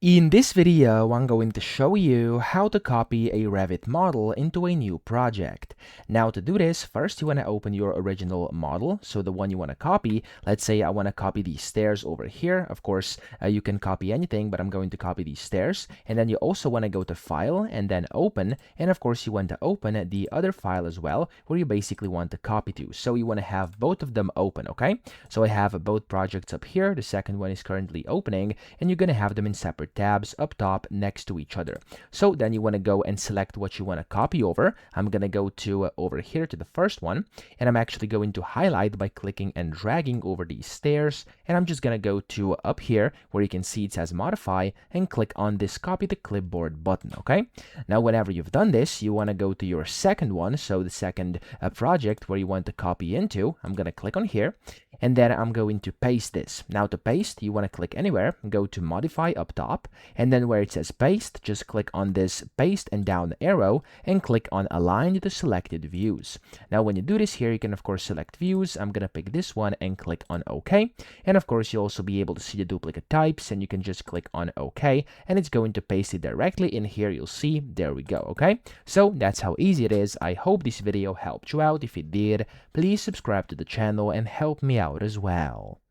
In this video, I'm going to show you how to copy a Revit model into a new project. Now to do this, first you want to open your original model, so the one you want to copy. Let's say I want to copy these stairs over here. Of course, you can copy anything, but I'm going to copy these stairs. And then you also want to go to File and then Open. And of course, you want to open the other file as well, where you basically want to copy to. So you want to have both of them open, okay? So I have both projects up here. The second one is currently opening, and you're going to have them in separate tabs up top next to each other. So then you want to go and select what you want to copy over. I'm going to go to over here to the first one, and I'm actually going to highlight by clicking and dragging over these stairs, and I'm just going to go to up here where you can see it says modify and click on this copy to clipboard button. Okay, now whenever you've done this, you want to go to your second one, so the second project where you want to copy into. I'm going to click on here, and then I'm going to paste this. Now to paste, you want to click anywhere, go to modify up top, and then where it says paste, just click on this paste and down arrow and click on align to selected views. Now when you do this here, you can of course select views. I'm gonna pick this one and click on OK, and of course you'll also be able to see the duplicate types, and you can just click on OK, and it's going to paste it directly in here. You'll see, there we go. Okay, so that's how easy it is. I hope this video helped you out. If it did, please subscribe to the channel and help me out as well.